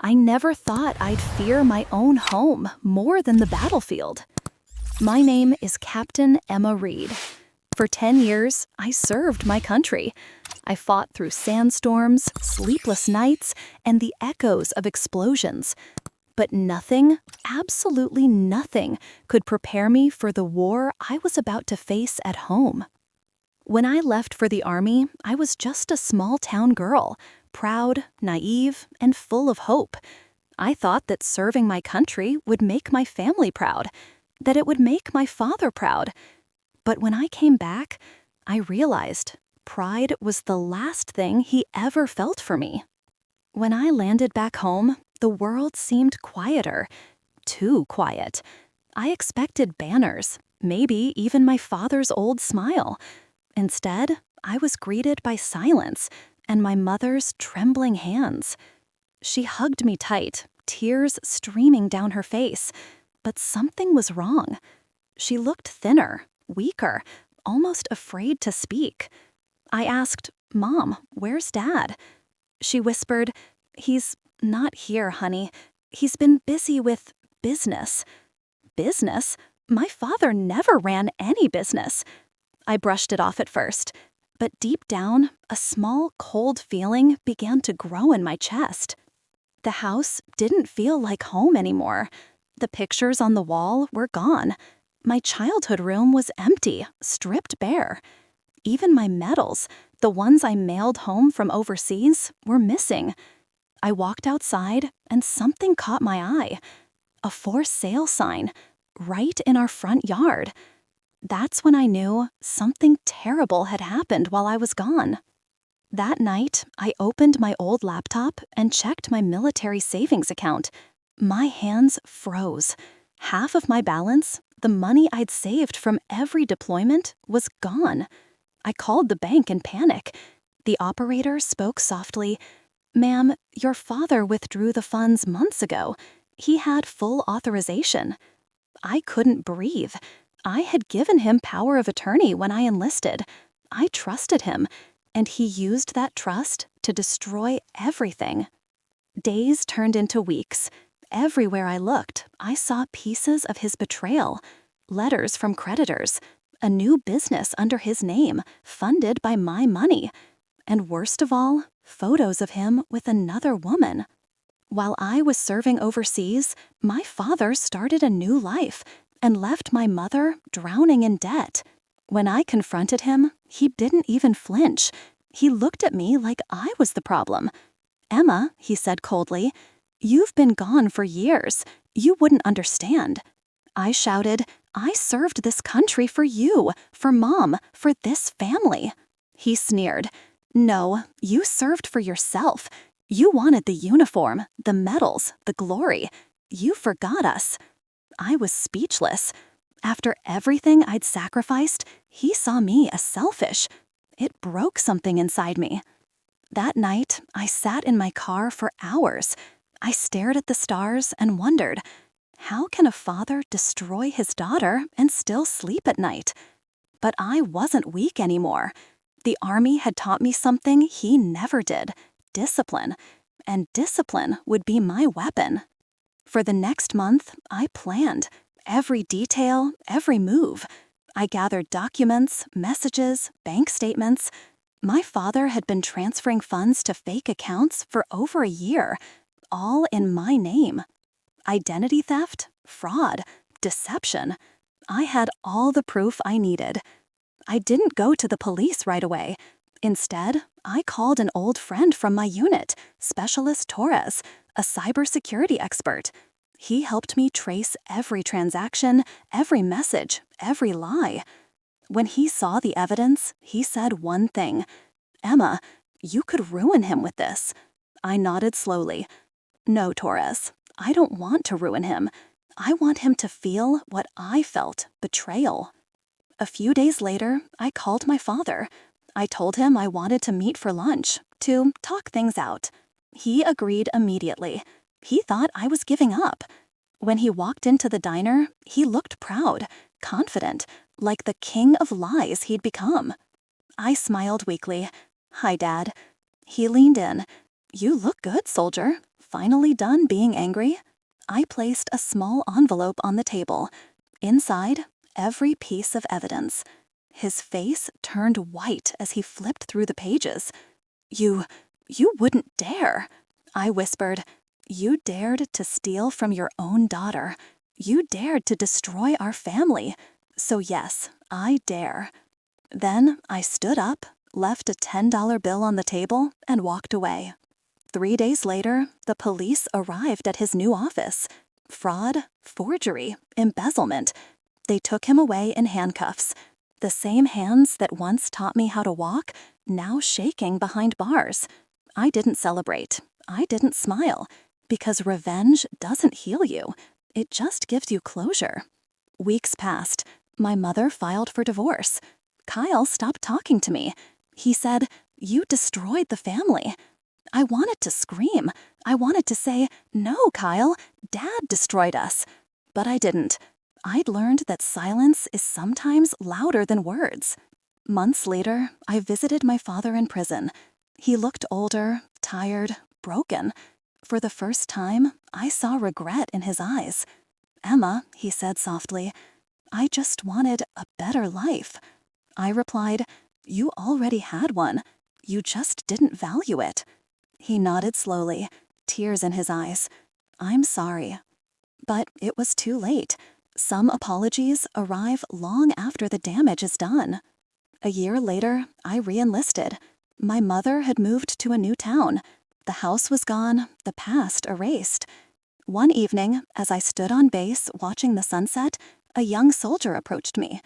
I never thought I'd fear my own home more than the battlefield. My name is Captain Emma Reed. For 10 years, I served my country. I fought through sandstorms, sleepless nights, and the echoes of explosions. But nothing, absolutely nothing, could prepare me for the war I was about to face at home. When I left for the Army, I was just a small-town girl, proud, naive, and full of hope. I thought that serving my country would make my family proud, that it would make my father proud. But when I came back, I realized pride was the last thing he ever felt for me. When I landed back home, the world seemed quieter, too quiet. I expected banners, maybe even my father's old smile. Instead, I was greeted by silence and my mother's trembling hands. She hugged me tight, tears streaming down her face, but something was wrong. She looked thinner, weaker, almost afraid to speak. I asked, "Mom, where's Dad?" She whispered, "He's not here, honey. He's been busy with business." Business? My father never ran any business. I brushed it off at first, but deep down, a small, cold feeling began to grow in my chest. The house didn't feel like home anymore. The pictures on the wall were gone. My childhood room was empty, stripped bare. Even my medals, the ones I mailed home from overseas, were missing. I walked outside and something caught my eye. A for sale sign, right in our front yard. That's when I knew something terrible had happened while I was gone. That night, I opened my old laptop and checked my military savings account. My hands froze. Half of my balance, the money I'd saved from every deployment, was gone. I called the bank in panic. The operator spoke softly. "Ma'am, your father withdrew the funds months ago. He had full authorization." I couldn't breathe. I had given him power of attorney when I enlisted. I trusted him, and he used that trust to destroy everything. Days turned into weeks. Everywhere I looked, I saw pieces of his betrayal. Letters from creditors, a new business under his name, funded by my money. And worst of all, photos of him with another woman. While I was serving overseas, my father started a new life and left my mother drowning in debt. When I confronted him, he didn't even flinch. He looked at me like I was the problem. "Emma," he said coldly, "you've been gone for years. You wouldn't understand." I shouted, "I served this country for you, for Mom, for this family." He sneered, "No, you served for yourself. You wanted the uniform, the medals, the glory. You forgot us." I was speechless. After everything I'd sacrificed, he saw me as selfish. It broke something inside me. That night, I sat in my car for hours. I stared at the stars and wondered, how can a father destroy his daughter and still sleep at night? But I wasn't weak anymore. The Army had taught me something he never did: discipline. And discipline would be my weapon. For the next month, I planned. Every detail, every move. I gathered documents, messages, bank statements. My father had been transferring funds to fake accounts for over a year, all in my name. Identity theft, fraud, deception. I had all the proof I needed. I didn't go to the police right away. Instead, I called an old friend from my unit, Specialist Torres, a cybersecurity expert. He helped me trace every transaction, every message, every lie. When he saw the evidence, he said one thing: "Emma, you could ruin him with this." I nodded slowly. "No, Torres, I don't want to ruin him. I want him to feel what I felt: betrayal." A few days later, I called my father. I told him I wanted to meet for lunch, to talk things out. He agreed immediately. He thought I was giving up. When he walked into the diner, he looked proud, confident, like the king of lies he'd become. I smiled weakly. "Hi, Dad." He leaned in. "You look good, soldier. finally done being angry, I placed a small envelope on the table. Inside, every piece of evidence. His face turned white as he flipped through the pages. You wouldn't dare. I whispered. You dared to steal from your own daughter. You dared to destroy our family. So yes, I dare. Then I stood up, left a $10 bill on the table, and walked away. 3 days later, the police arrived at his new office. Fraud, forgery, embezzlement. They took him away in handcuffs. The same hands that once taught me how to walk, now shaking behind bars. I didn't celebrate. I didn't smile. Because revenge doesn't heal you. It just gives you closure. Weeks passed. My mother filed for divorce. Kyle stopped talking to me. He said, "You destroyed the family." I wanted to scream. I wanted to say, "No, Kyle, Dad destroyed us." But I didn't. I'd learned that silence is sometimes louder than words. Months later, I visited my father in prison. He looked older, tired, broken. For the first time, I saw regret in his eyes. "Emma," he said softly, "I just wanted a better life." I replied, "You already had one. You just didn't value it." He nodded slowly, tears in his eyes. "I'm sorry." But it was too late. Some apologies arrive long after the damage is done. A year later, I re-enlisted. My mother had moved to a new town. The house was gone, the past erased. One evening, as I stood on base watching the sunset, a young soldier approached me.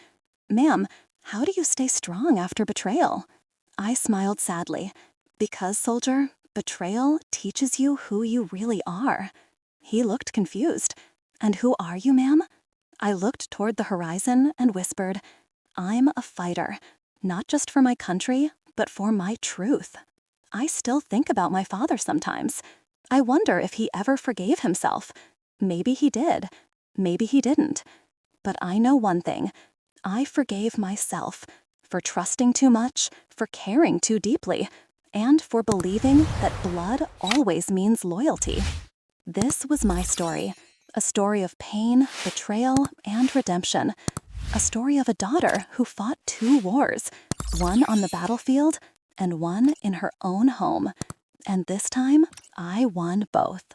"Ma'am, how do you stay strong after betrayal?" I smiled sadly. "Because, soldier, betrayal teaches you who you really are." He looked confused. "And who are you, ma'am?" I looked toward the horizon and whispered, "I'm a fighter, not just for my country, but for my truth." I still think about my father sometimes. I wonder if he ever forgave himself. Maybe he did. Maybe he didn't. But I know one thing. I forgave myself for trusting too much, for caring too deeply, and for believing that blood always means loyalty. This was my story. A story of pain, betrayal, and redemption. A story of a daughter who fought 2 wars, one on the battlefield and one in her own home. And this time, I won both.